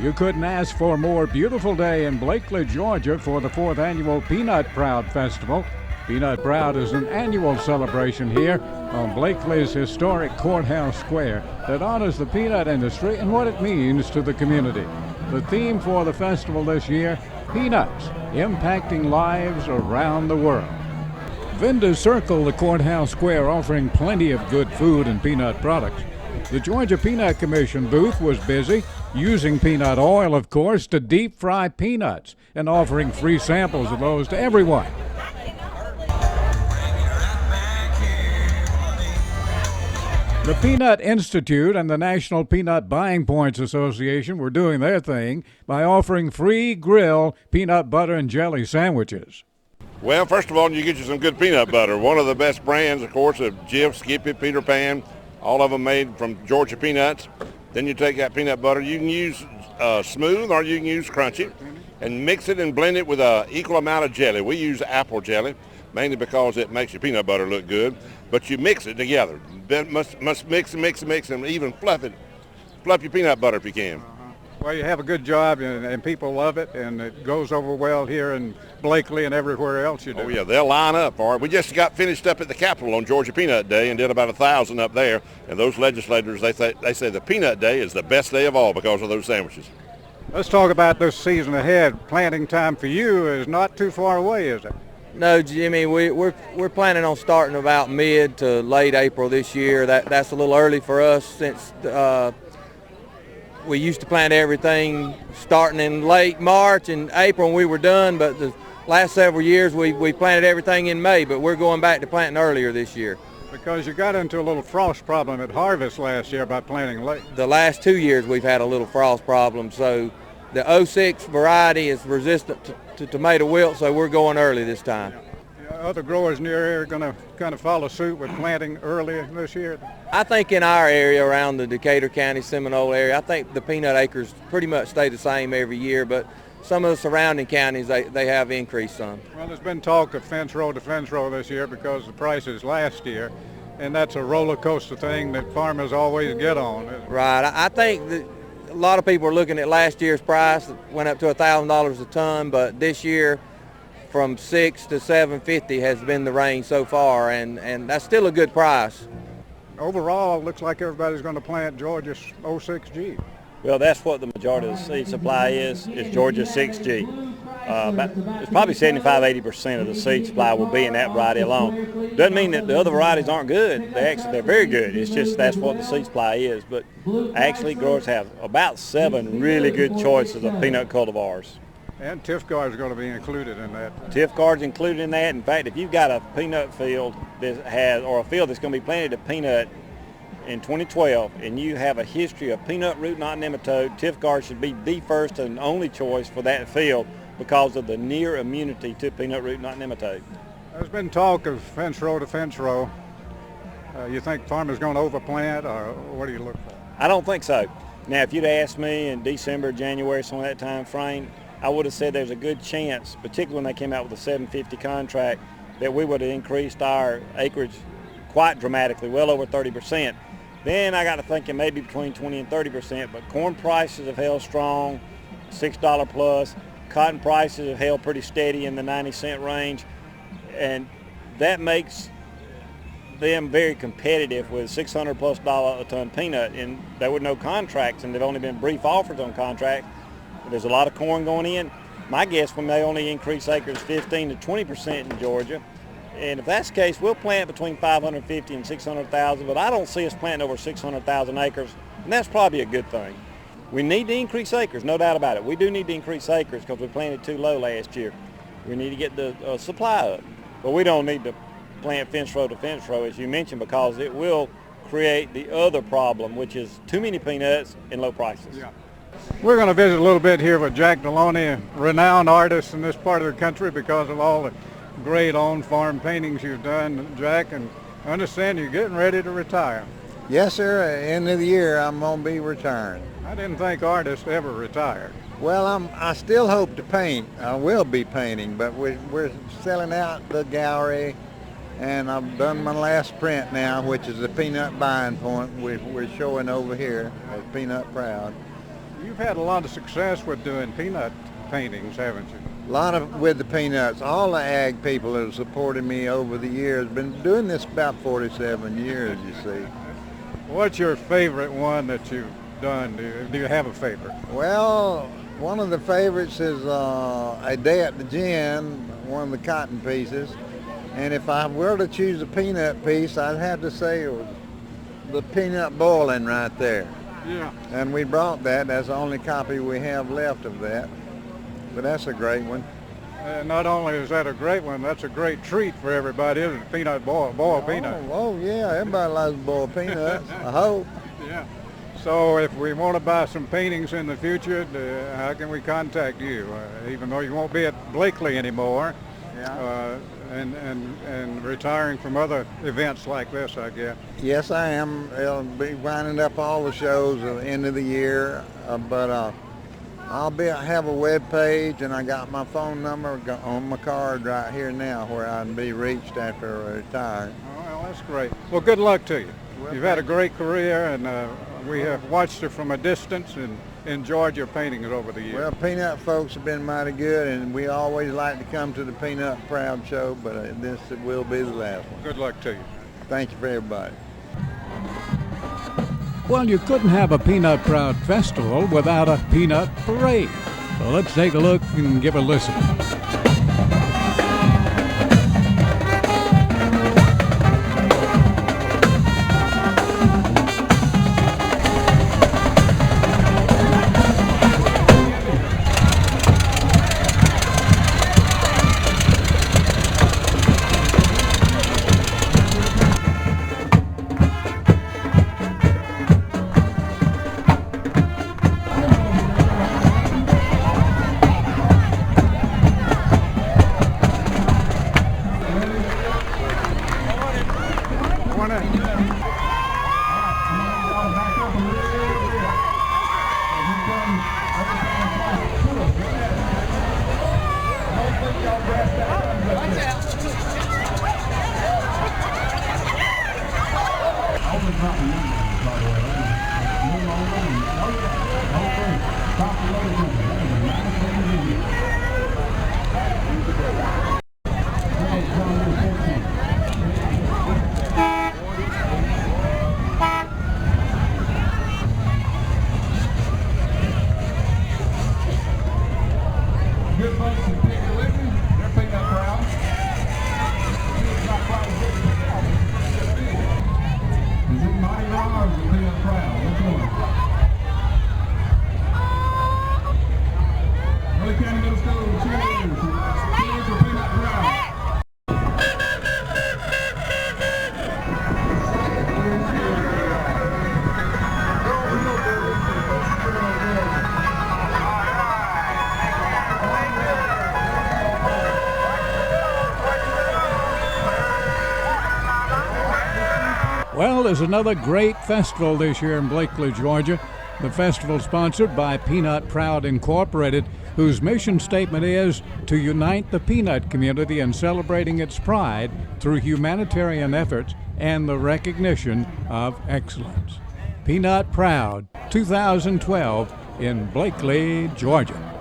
You couldn't ask for a more beautiful day in Blakely, Georgia for the 4th annual Peanut Proud Festival. Peanut Proud is an annual celebration here on Blakely's historic Courthouse Square that honors the peanut industry and what it means to the community. The theme for the festival this year, Peanuts, Impacting Lives Around the World. Vendors circle the Courthouse Square offering plenty of good food and peanut products. The Georgia Peanut Commission booth was busy, using peanut oil, of course, to deep fry peanuts and offering free samples of those to everyone. The Peanut Institute and the National Peanut Buying Points Association were doing their thing by offering free grill peanut butter and jelly sandwiches. Well, first of all, you get you some good peanut butter. One of the best brands, of course, of Jif, Skippy, Peter Pan, all of them made from Georgia peanuts. Then you take that peanut butter. You can use smooth or you can use crunchy and mix it and blend it with an equal amount of jelly. We use apple jelly, mainly because it makes your peanut butter look good, but you mix it together. Must mix and even fluff your peanut butter if you can. Well, you have a good job, and people love it, and it goes over well here in Blakely and everywhere else you do. Oh, yeah, they'll line up for it. We just got finished up at the Capitol on Georgia Peanut Day and did about 1,000 up there, and those legislators, they say the Peanut Day is the best day of all because of those sandwiches. Let's talk about this season ahead. Planting time for you is not too far away, is it? No, Jimmy, we're planning on starting about mid to late April this year. That's a little early for us since we used to plant everything starting in late March and April and we were done, but the last several years we planted everything in May, but we're going back to planting earlier this year. Because you got into a little frost problem at harvest last year by planting late. The last 2 years we've had a little frost problem, so the 06 variety is resistant to tomato wilt, so we're going early this time. Other growers near here are going to kind of follow suit with planting early this year? I think in our area around the Decatur County, Seminole area, I think the peanut acres pretty much stay the same every year, but some of the surrounding counties, they have increased some. Well, there's been talk of fence row to fence row this year because of the prices last year, and that's a roller coaster thing that farmers always get on. Right. I think that a lot of people are looking at last year's price. It went up to $1,000 a ton, but this year from $6 to $750 has been the range so far, and that's still a good price. Overall, it looks like everybody's going to plant Georgia 06G. Well, that's what the majority of the seed supply is Georgia 6G. It's probably 75–80% of the seed supply will be in that variety alone. Doesn't mean that the other varieties aren't good. They're very good. It's just that's what the seed supply is. But actually, growers have about 7 really good choices of peanut cultivars. And Tifgard is going to be included in that. Tifgard's included in that. In fact, if you've got a peanut field that has, or a field that's going to be planted to peanut in 2012, and you have a history of peanut root knot nematode, Tifgard should be the first and only choice for that field because of the near immunity to peanut root knot nematode. There's been talk of fence row to fence row. You think farmers going to overplant, or what do you look for? I don't think so. Now, if you'd asked me in December, January, some of that time frame, I would have said there's a good chance, particularly when they came out with the $750 contract, that we would have increased our acreage quite dramatically, well over 30%. Then I got to thinking maybe between 20 and 30%, but corn prices have held strong, $6 plus. Cotton prices have held pretty steady in the 90-cent range, and that makes them very competitive with $600 plus a ton peanut. And there were no contracts, and there've only been brief offers on contracts. There's a lot of corn going in. My guess, we may only increase acres 15 to 20% in Georgia. And if that's the case, we'll plant between 550 and 600,000, but I don't see us planting over 600,000 acres, and that's probably a good thing. We need to increase acres, no doubt about it. We do need to increase acres because we planted too low last year. We need to get the supply up, but we don't need to plant fence row to fence row, as you mentioned, because it will create the other problem, which is too many peanuts and low prices. Yeah. We're going to visit a little bit here with Jack Malone, a renowned artist in this part of the country because of all the great on-farm paintings you've done, Jack, and I understand you're getting ready to retire. Yes, sir. End of the year, I'm going to be retiring. I didn't think artists ever retired. Well, I still hope to paint. I will be painting, but we're selling out the gallery, and I've done my last print now, which is the Peanut Buying Point. We're showing over here at Peanut Proud. You've had a lot of success with doing peanut paintings, haven't you? A lot of with the peanuts. All the ag people that have supported me over the years. Been doing this about 47 years, you see. What's your favorite one that you've done? Do you have a favorite? Well, one of the favorites is A Day at the Gin, one of the cotton pieces. And if I were to choose a peanut piece, I'd have to say it was the peanut boiling right there. Yeah. And we brought that. That's the only copy we have left of that. But that's a great one. Not only is that a great one, that's a great treat for everybody, isn't it? Peanut boiled peanut. Oh, yeah, everybody likes boiled peanuts, I hope. Yeah. So if we want to buy some paintings in the future, how can we contact you? Even though you won't be at Blakely anymore, Yeah. and retiring from other events like this, I guess. Yes, I am. I'll be winding up all the shows at the end of the year, but I'll have a web page, and I got my phone number on my card right here now where I can be reached after I retire. Oh, well, that's great. Well, good luck to you. Well, You've had a great career, and we have watched you from a distance and enjoyed your paintings over the years. Well, Peanut folks have been mighty good, and we always like to come to the Peanut Proud show, but this will be the last one. Good luck to you. Thank you for everybody. Well, you couldn't have a Peanut Proud Festival without a peanut parade. So let's take a look and give a listen. Well, there's another great festival this year in Blakely, Georgia. The festival sponsored by Peanut Proud Incorporated, whose mission statement is to unite the peanut community in celebrating its pride through humanitarian efforts and the recognition of excellence. Peanut Proud 2012 in Blakely, Georgia.